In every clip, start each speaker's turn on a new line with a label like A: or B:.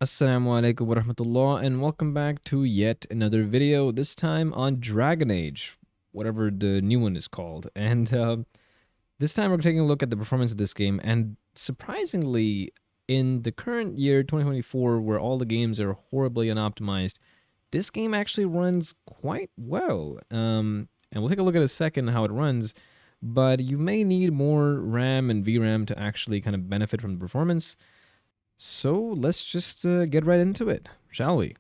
A: Assalamu Alaikum wa rahmatullah, and welcome back to yet another video, this time on Dragon Age, whatever the new one is called. And this time we're taking a look at the performance of this game, and surprisingly, in the current year, 2024, where all the games are horribly unoptimized, this game actually runs quite well. And we'll take a look at a second how it runs, but you may need more RAM and VRAM to actually kind of benefit from the performance. So let's just get right into it, shall we?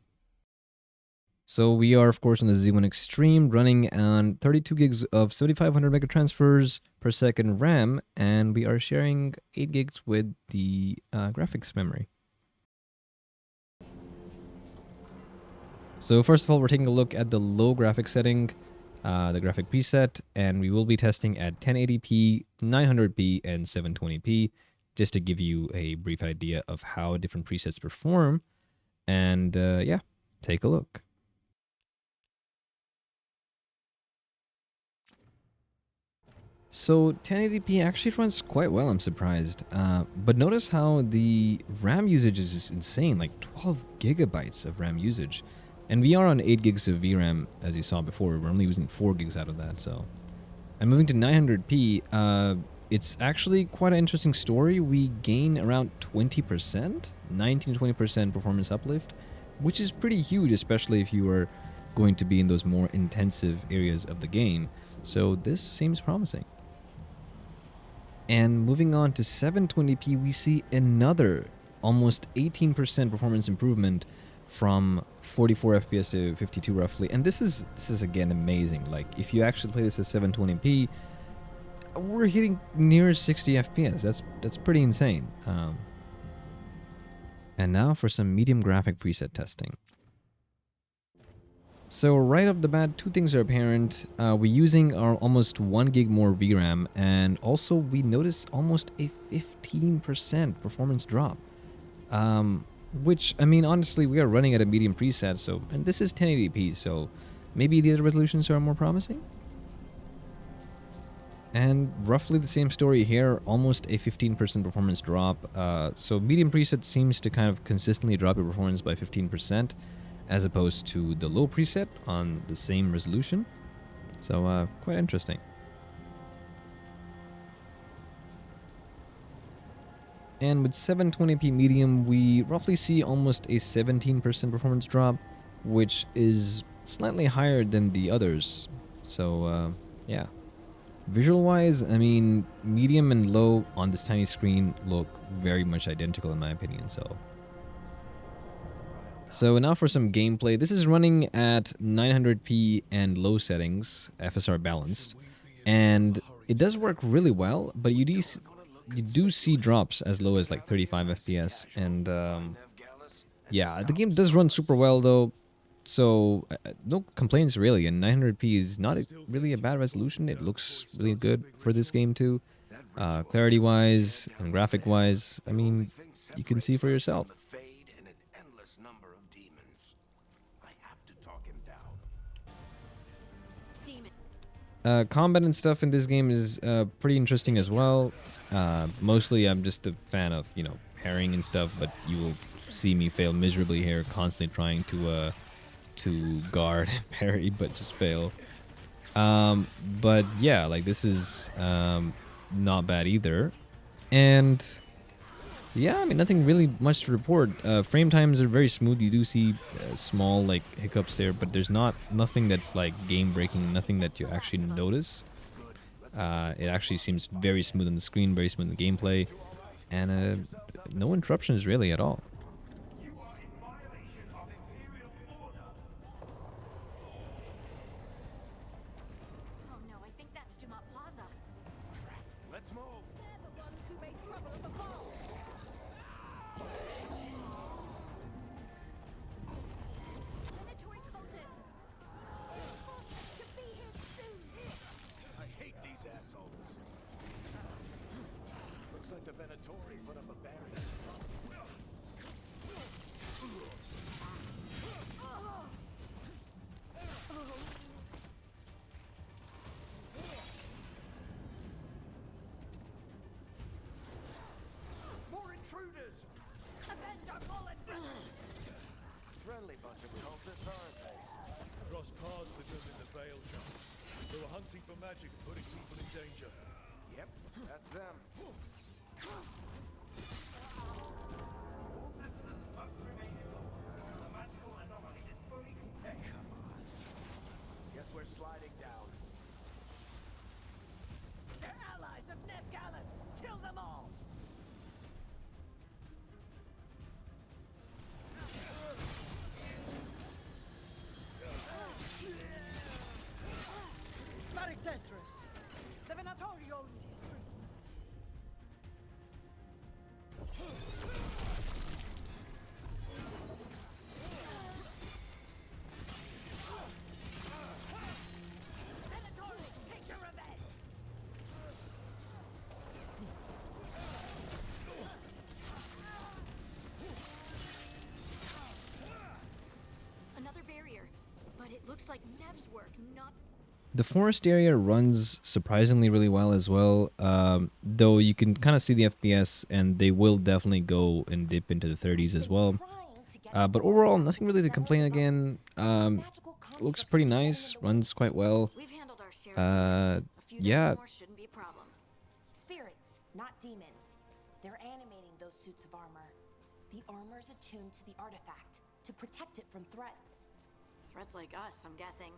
A: So we are, of course, on the Z1 Extreme, running on 32 gigs of 7500 megatransfers per second RAM, and we are sharing 8 gigs with the graphics memory. So first of all, we're taking a look at the low graphics setting, the graphic preset, and we will be testing at 1080p, 900p, and 720p. Just to give you a brief idea of how different presets perform. And yeah, take a look. So 1080p actually runs quite well, I'm surprised. But notice how the RAM usage is insane, like 12 gigabytes of RAM usage. And we are on 8 gigs of VRAM, as you saw before. We're only using 4 gigs out of that, so. And moving to 900p, it's actually quite an interesting story. We gain around 20%, 19 to 20% performance uplift, which is pretty huge, especially if you are going to be in those more intensive areas of the game. So this seems promising. And moving on to 720p, we see another almost 18% performance improvement from 44 FPS to 52 roughly. And this is again amazing. Like if you actually play this at 720p, we're hitting near 60 FPS. That's pretty insane. And now for some medium graphic preset testing. So right off the bat, two things are apparent. We're using our almost 1 gig more VRAM, and also we notice almost a 15% performance drop. Which, I mean, honestly, we are running at a medium preset, so, and this is 1080p, so maybe the other resolutions are more promising? And roughly the same story here, almost a 15% performance drop. So medium preset seems to kind of consistently drop your performance by 15%, as opposed to the low preset on the same resolution. So quite interesting. And with 720p medium, we roughly see almost a 17% performance drop, which is slightly higher than the others. So yeah. Visual-wise, I mean, medium and low on this tiny screen look very much identical in my opinion, So now for some gameplay. This is running at 900p and low settings, FSR balanced, and it does work really well, but you do see drops as low as like 35 FPS, and yeah, the game does run super well though. So no complaints really, and 900p is not really a bad resolution. It looks really good for this game too. Clarity wise and graphic wise, I mean, you can see for yourself. Combat and stuff in this game is pretty interesting as well. Mostly I'm just a fan of, you know, parrying and stuff, but you will see me fail miserably here, constantly trying to guard and parry, but just fail. But yeah, like this is not bad either. And yeah, I mean, nothing really much to report. Frame times are very smooth. You do see small like hiccups there, but there's nothing that's like game breaking, nothing that you actually notice. It actually seems very smooth on the screen, very smooth in the gameplay, and no interruptions really at all.
B: Bunch of cultists, aren't they?
C: Cross paths with them in the Veilguard. They were hunting for magic and putting people in danger.
B: Yep, that's them.
D: All citizens must remain indoors. The magical anomaly is fully contained.
B: Come on. Guess we're sliding down.
E: They're allies of Rog Ally! Kill them all! Very dangerous. The Venatorio in these streets. Venatorio, take your revenge!
F: Another barrier, but it looks like Nev's work, not...
A: The forest area runs surprisingly really well as well, though you can kind of see the FPS, and they will definitely go and dip into the 30s as well. But overall, nothing really to complain again. Looks pretty nice, runs quite well.
F: We've handled our share of demons. A few
A: yeah.
F: dozen more shouldn't be a problem.
G: Spirits, not demons. They're animating those suits of armor. The armor's attuned to the artifact to protect it from threats.
F: Threats like us, I'm guessing.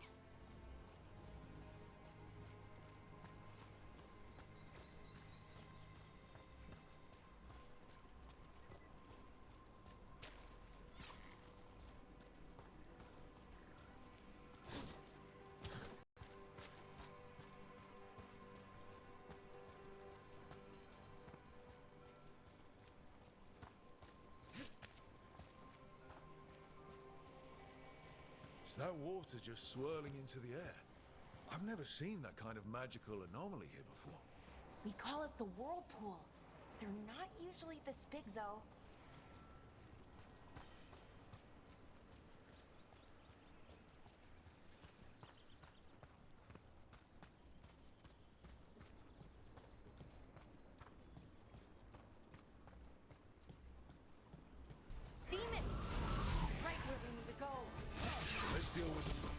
C: Is that water just swirling into the air? I've never seen that kind of magical anomaly here before.
G: We call it the whirlpool. They're not usually this big, though. Demons! Right where we need to go.
C: Let's deal with them.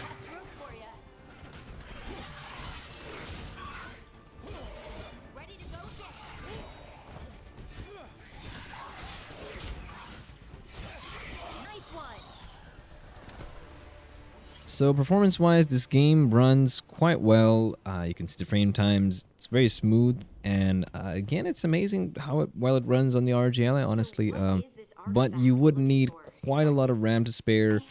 G: That's room for ya.
F: Ready to go again.
G: Nice one.
A: So performance-wise, this game runs quite well. You can see the frame times. It's very smooth, and again, it's amazing how well it runs on the RG Ally, honestly. But you would need quite a lot of RAM to spare,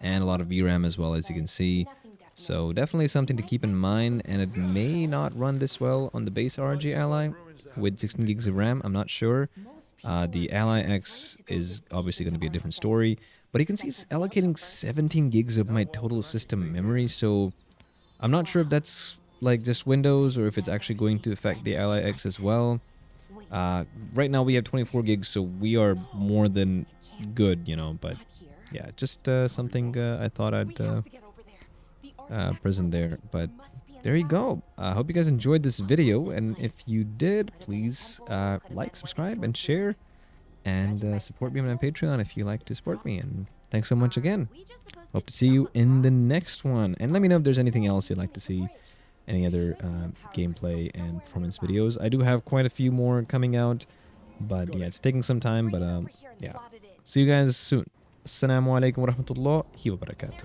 A: and a lot of VRAM as well, as you can see. So definitely something to keep in mind, and it may not run this well on the base RG Ally with 16 gigs of RAM. I'm not sure. The Ally X is obviously going to be a different story, but you can see it's allocating 17 gigs of my total system memory, so I'm not sure if that's like just Windows or if it's actually going to affect the Ally X as well. Right now we have 24 gigs, so we are more than good, you know, but yeah, just something I thought I'd present there. But there you go. I hope you guys enjoyed this video, and if you did, please like, subscribe, and share, and support me on my Patreon if you like to support me. And thanks so much again. Hope to see you in the next one, and let me know if there's anything else you'd like to see, any other gameplay and performance videos. I do have quite a few more coming out, but yeah, it's taking some time, but yeah, see you guys soon. Assalamu Alaikum wa rahmatullahi wa barakatuh.